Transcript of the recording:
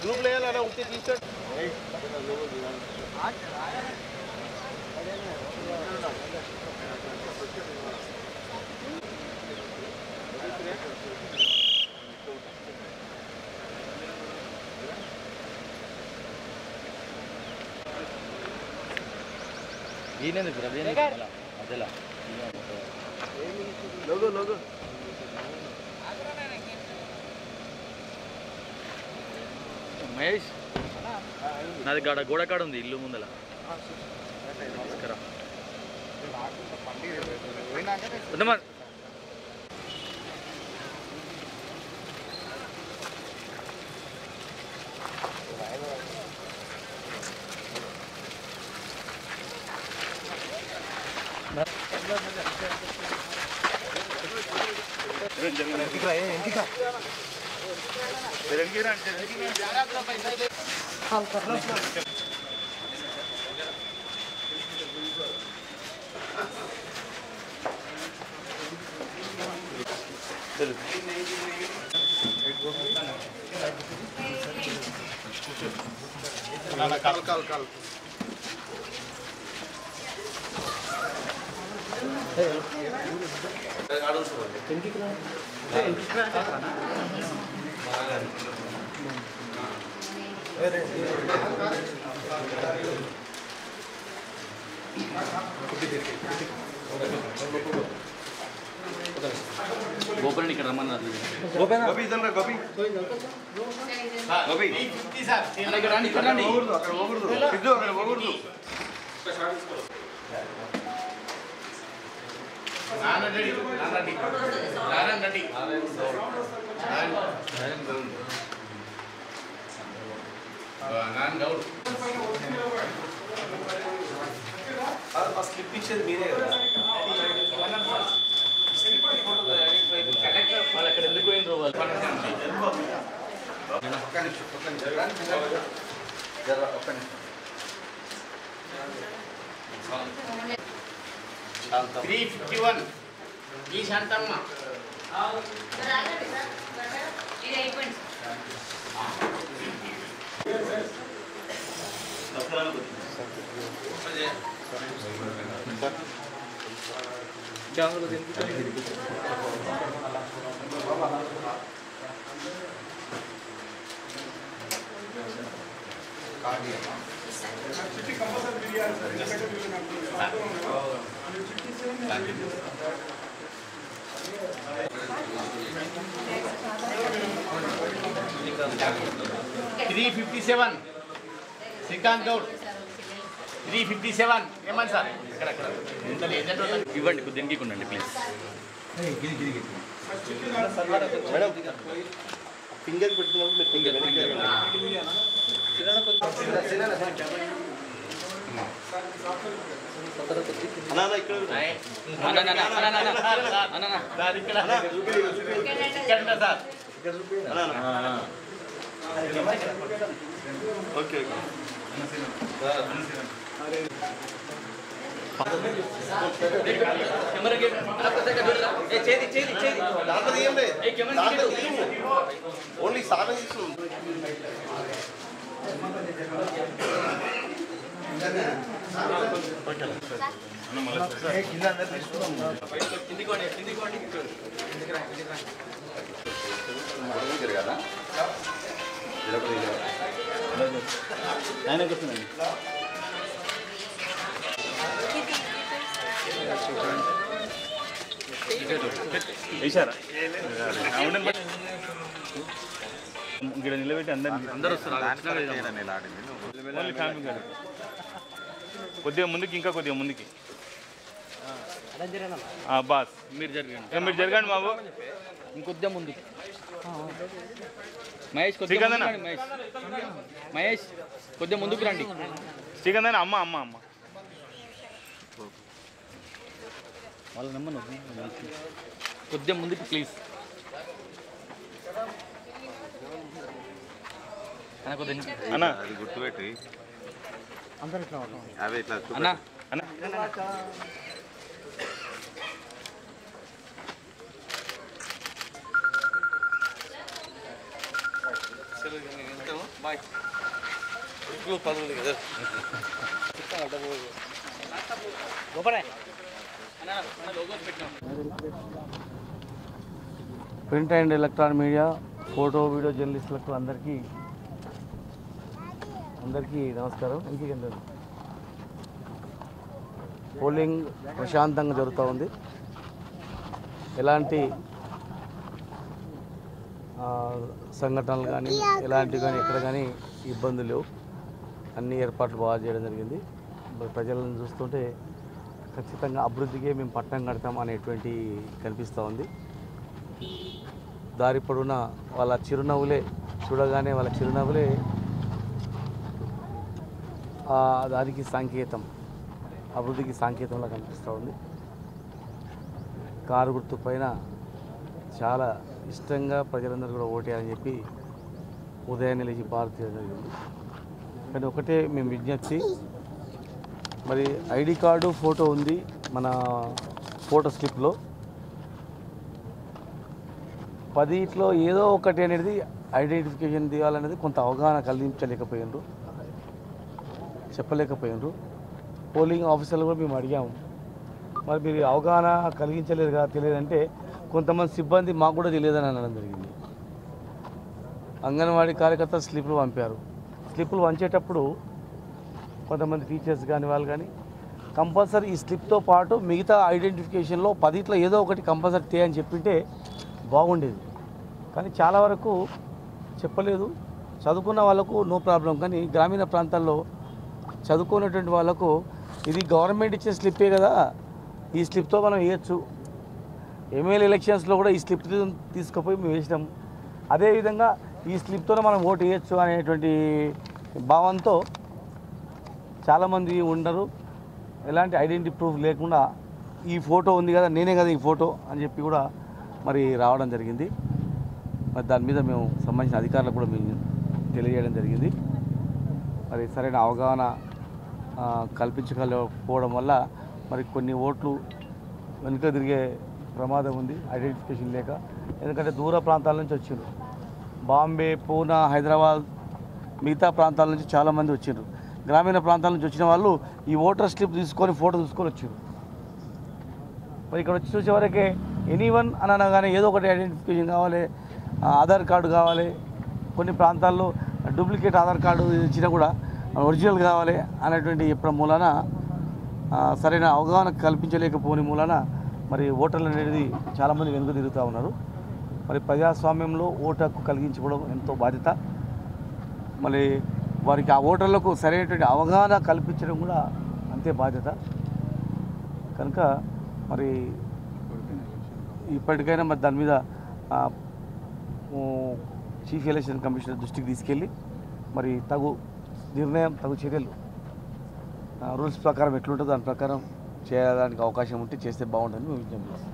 Group లేయాలి అలా ఉంటే T shirt ఈయనెందుకు Ravi అదేలా లోగో లోగో మహేష్ నాది గోడ కాడ ఉంది ఇల్లు ముందల కాల్ గోపన్ ఇక్కడ రమ్మన్నారు గోపి ఇదల్రా గోపి గోపి ఇక్కడ రండి అక్కడ పోకూడదు సిద్ధు అక్కడ పోకూడదు స్లిప్ ఇచ్చేది మీరే కదా వాళ్ళు అక్కడ ఎందుకు పోయిన వాళ్ళు ఈ శాంతమ్మ $357 శ్రీకాంత్ గౌడ్ 357 ఏమని సార్ ఇవ్వండి కొద్దిగా ఉండండి ప్లీజ్ మేడం ఫింగర్ పెట్టుకున్నప్పుడు ఫింగర్ ఓకే ఓన్లీ సాధన కదా ఆయన కూర్చున్నాను వేసారా ఇక్కడ నిలబెట్టి అందరూ వస్తారు కొద్దిగా ముందుకి ఇంకా కొద్దిగా ముందుకి బాస్ మీరు జరగండి బాబు ఇంకొద్దిగా ముందుకి మహేష్ కొద్దిగా మహేష్ కొద్దిగా ముందుకు రండి శ్రీకాంత్ అమ్మ అమ్మ అమ్మ వాళ్ళ నెంబర్ కొద్దిగా ముందుకు ప్లీజ్ అన్న అది గుర్తుపెట్టి అందరూ ఇట్లా అవి ఇట్లా అన్న అన్న సరే bye. Print and electronic media, photo video జర్నలిస్టులకు అందరికీ నమస్కారం. పోలింగ్ ప్రశాంతంగా జరుగుతూ ఉంది. ఎలాంటి సంఘటనలు కానీ ఎలాంటివి కానీ ఎక్కడ కానీ ఇబ్బందులు లేవు. అన్ని ఏర్పాట్లు బాగా చేయడం జరిగింది. ప్రజలను చూస్తుంటే ఖచ్చితంగా అభివృద్ధికే మేము పట్టం కడతాం అనేటువంటి కనిపిస్తూ ఉంది. దారి పొడవునా వాళ్ళ చిరునవ్వులే చూడగానే వాళ్ళ చిరునవ్వులే దానికి సంకేతం, అభివృద్ధికి సంకేతంలా కనిపిస్తూ ఉంది. కారు గుర్తు పైన చాలా ఇష్టంగా ప్రజలందరూ కూడా ఓటేయాలని చెప్పి ఉదయాన్నే లేచి పార్క్ చేయడం జరిగింది. కానీ ఒకటే మేము విజ్ఞప్తి, మరి ఐడి కార్డు ఫోటో ఉంది మన ఫోటో స్లిప్లో, 10 ఏదో ఒకటి అనేది ఐడెంటిఫికేషన్ తీయాలనేది కొంత అవగాహన కలిగించలేకపోయినారు, చెప్పలేకపోయినారు. పోలింగ్ ఆఫీసర్లు కూడా మేము అడిగాము, మరి మీరు అవగాహన కలిగించలేదు కదా, తెలియదంటే కొంతమంది సిబ్బంది మాకు కూడా తెలియదని అనడం జరిగింది. అంగన్వాడీ కార్యకర్తలు స్లిప్లు పంపారు. స్లిప్లు వంచేటప్పుడు కొంతమంది టీచర్స్ కానీ వాళ్ళు కానీ కంపల్సరీ ఈ స్లిప్తో పాటు మిగతా ఐడెంటిఫికేషన్లో 10 ఏదో ఒకటి కంపల్సరీ చేయని చెప్పింటే బాగుండేది. కానీ చాలా వరకు చెప్పలేదు. చదువుకున్న వాళ్ళకు నో ప్రాబ్లం, కానీ గ్రామీణ ప్రాంతాల్లో చదువుకున్నటువంటి వాళ్ళకు ఇది గవర్నమెంట్ ఇచ్చే స్లిప్పే కదా, ఈ స్లిప్తో మనం వేయచ్చు. ఎమ్మెల్యే ఎలక్షన్స్లో కూడా ఈ స్లిప్ తీసుకుపోయి మేము వేసినాం. అదేవిధంగా ఈ స్లిప్తోనే మనం ఓటు వేయచ్చు అనేటువంటి భావంతో చాలామంది ఉండరు. ఎలాంటి ఐడెంటిటీ ప్రూఫ్ లేకుండా ఈ ఫోటో ఉంది కదా, నేనే కదా ఈ ఫోటో అని చెప్పి కూడా మరి రావడం జరిగింది. మరి దాని మీద మేము సంబంధించిన అధికారులకు కూడా మేము తెలియజేయడం జరిగింది. మరి సరైన అవగాహన కల్పించకపోవడం వల్ల మరి కొన్ని ఓట్లు వెనుక తిరిగే ప్రమాదం ఉంది, ఐడెంటిఫికేషన్ లేక. ఎందుకంటే దూర ప్రాంతాల నుంచి వచ్చారు, బాంబే, పూనా, హైదరాబాద్, మిగతా ప్రాంతాల నుంచి చాలామంది వచ్చారు. గ్రామీణ ప్రాంతాల నుంచి వచ్చిన వాళ్ళు ఈ ఓటర్ స్లిప్ తీసుకొని ఫోటో తీసుకొని వచ్చారు. మరి ఇక్కడ వచ్చి చూసేవరకే ఎనీవన్ అని అనగానే ఏదో ఒకటి ఐడెంటిఫికేషన్ కావాలి, ఆధార్ కార్డు కావాలి. కొన్ని ప్రాంతాల్లో డూప్లికేట్ ఆధార్ కార్డు ఇచ్చినా కూడా ఒరిజినల్ కావాలి అనేటువంటి చెప్పడం మూలాన, సరైన అవగాహన కల్పించలేకపోని మూలాన మరి ఓటర్లు అనేది చాలామంది వెనుక తిరుగుతూ ఉన్నారు. మరి ప్రజాస్వామ్యంలో ఓటు హక్కు కలిగించుకోవడం ఎంతో బాధ్యత. మరి వారికి ఆ ఓటర్లకు సరైనటువంటి అవగాహన కల్పించడం కూడా అంతే బాధ్యత. కనుక మరి ఇప్పటికైనా మరి దాని మీద చీఫ్ ఎలక్షన్ కమిషనర్ దృష్టికి తీసుకెళ్ళి మరి తగు నిర్ణయం, తగు చర్యలు రూల్స్ ప్రకారం ఎట్లుంటుందో దాని ప్రకారం చేయడానికి అవకాశం ఉంటే చేస్తే బాగుంటుందని మేము విజ్ఞప్తి చేస్తాం.